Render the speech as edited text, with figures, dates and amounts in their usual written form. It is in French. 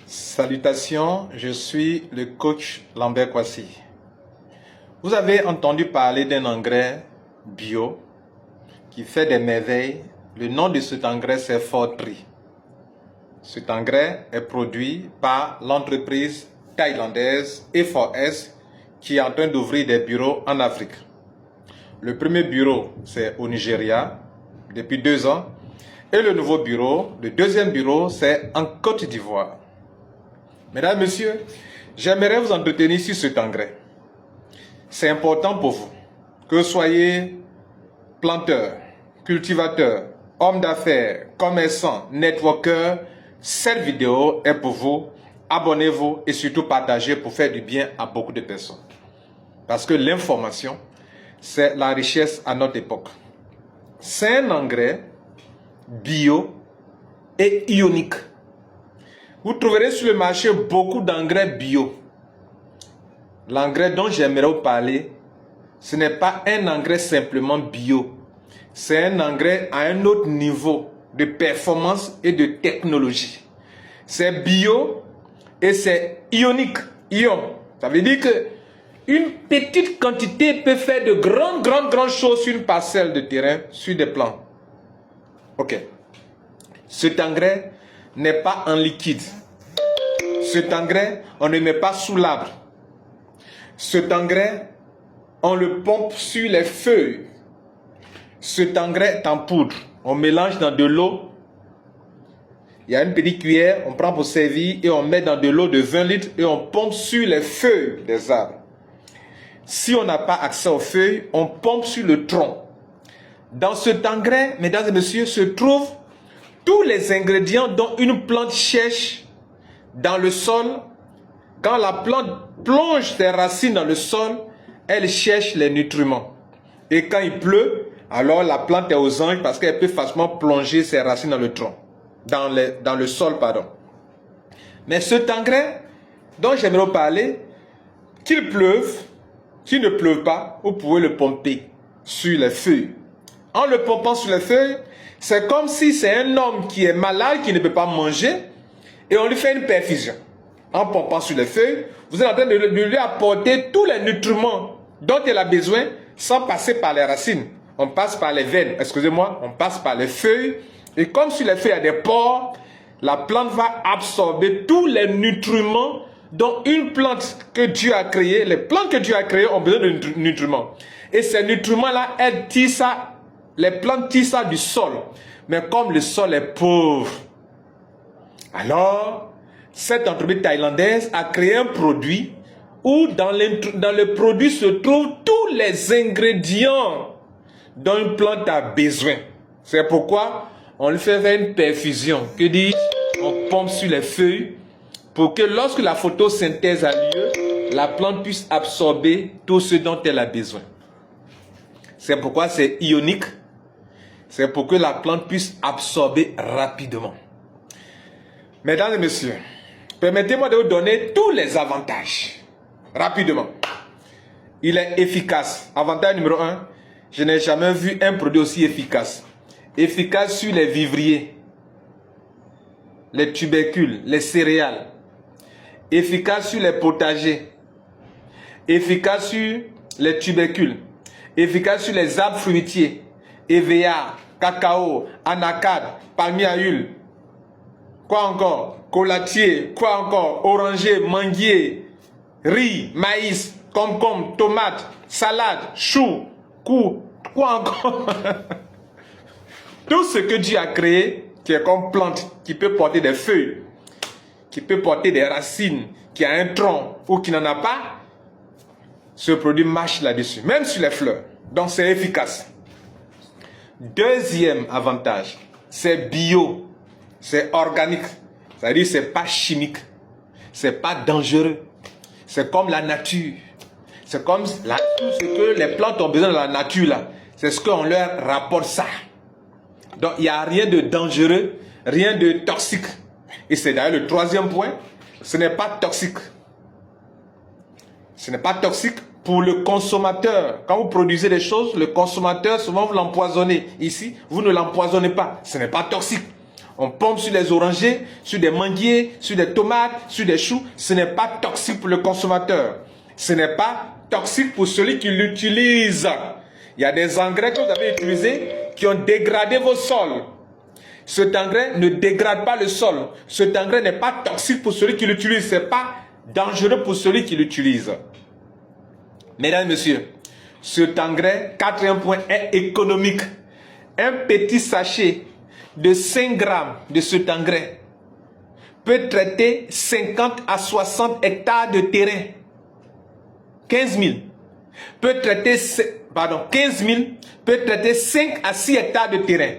Salutations, je suis le coach Lambert Kwasi. Vous avez entendu parler d'un engrais bio qui fait des merveilles. Le nom de cet engrais, c'est Fortri. Cet engrais est produit par l'entreprise thaïlandaise E4S qui est en train d'ouvrir des bureaux en Afrique. Le premier bureau, c'est au Nigeria, depuis 2 ans. Et le nouveau bureau, le deuxième bureau, c'est en Côte d'Ivoire. Mesdames, Messieurs, j'aimerais vous entretenir sur cet engrais. C'est important pour vous, que vous soyez planteur, cultivateur, homme d'affaires, commerçant, networker. Cette vidéo est pour vous. Abonnez-vous et surtout partagez pour faire du bien à beaucoup de personnes. Parce que l'information, c'est la richesse à notre époque. C'est un engrais bio et ionique. Vous trouverez sur le marché beaucoup d'engrais bio. L'engrais dont j'aimerais vous parler, ce n'est pas un engrais simplement bio. C'est un engrais à un autre niveau de performance et de technologie. C'est bio et c'est ionique. Ion. Ça veut dire que une petite quantité peut faire de grandes choses sur une parcelle de terrain, sur des plants. Ok. Cet engrais n'est pas en liquide. Cet engrais, on ne met pas sous l'arbre. Cet engrais, on le pompe sur les feuilles. Cet engrais est en poudre. On mélange dans de l'eau. Il y a une petite cuillère, on prend pour servir et on met dans de l'eau de 20 litres et on pompe sur les feuilles des arbres. Si on n'a pas accès aux feuilles, on pompe sur le tronc. Dans cet engrais, mesdames et messieurs, se trouvent tous les ingrédients dont une plante cherche dans le sol. Quand la plante plonge ses racines dans le sol, elle cherche les nutriments. Et quand il pleut, alors la plante est aux anges parce qu'elle peut facilement plonger ses racines dans le tronc, dans le sol, pardon. Mais cet engrais dont j'aimerais vous parler, qu'il pleuve, qu'il ne pleuve pas, vous pouvez le pomper sur les feuilles. En le pompant sur les feuilles, c'est comme si c'est un homme qui est malade, qui ne peut pas manger, et on lui fait une perfusion. En pompant sur les feuilles, vous êtes en train de lui apporter tous les nutriments dont elle a besoin sans passer par les racines. On passe par les veines, excusez-moi, on passe par les feuilles. Et comme sur les feuilles, il y a des pores, la plante va absorber tous les nutriments dont une plante que Dieu a créée, les plantes que Dieu a créées ont besoin de nutriments. Et ces nutriments-là, elles tirent ça, les plantes tirent ça du sol. Mais comme le sol est pauvre, alors cette entreprise thaïlandaise a créé un produit où dans le produit se trouvent tous les ingrédients dont une plante a besoin. C'est pourquoi on lui fait faire une perfusion. Que dis-je? On pompe sur les feuilles pour que lorsque la photosynthèse a lieu, la plante puisse absorber tout ce dont elle a besoin. C'est pourquoi c'est ionique. C'est pour que la plante puisse absorber rapidement. Mesdames et messieurs, permettez-moi de vous donner tous les avantages. Rapidement. Il est efficace. Avantage numéro 1, je n'ai jamais vu un produit aussi efficace. Efficace sur les vivriers, les tubercules, les céréales. Efficace sur les potagers. Efficace sur les tubercules. Efficace sur les arbres fruitiers. EVA, cacao, anacarde, palmier à huile. Quoi encore? Collatier, quoi encore? Oranger, manguier, riz, maïs, concombre, tomate, salade, chou, quoi encore? Tout ce que Dieu a créé, qui est comme plante, qui peut porter des feuilles, qui peut porter des racines, qui a un tronc ou qui n'en a pas, ce produit marche là-dessus, même sur les fleurs. Donc c'est efficace. Deuxième avantage, c'est bio, c'est organique. C'est-à-dire que ce n'est pas chimique, ce n'est pas dangereux. C'est comme la nature. C'est comme tout ce que les plantes ont besoin de la nature là. C'est ce qu'on leur rapporte ça. Donc il n'y a rien de dangereux, rien de toxique. Et c'est d'ailleurs le troisième point, ce n'est pas toxique. Ce n'est pas toxique pour le consommateur. Quand vous produisez des choses, le consommateur, souvent vous l'empoisonnez. Ici, vous ne l'empoisonnez pas. Ce n'est pas toxique. on pompe sur les orangers, sur des manguiers, sur des tomates, sur des choux. Ce n'est pas toxique pour le consommateur. Ce n'est pas toxique pour celui qui l'utilise. Il y a des engrais que vous avez utilisés qui ont dégradé vos sols. Cet engrais ne dégrade pas le sol. Cet engrais n'est pas toxique pour celui qui l'utilise. Ce n'est pas dangereux pour celui qui l'utilise. Mesdames et messieurs, cet engrais, quatrième point, est économique. Un petit sachet de 5 grammes de cet engrais peut traiter 50 à 60 hectares de terrain. 15 000 peut traiter, 15 000 peut traiter 5 à 6 hectares de terrain.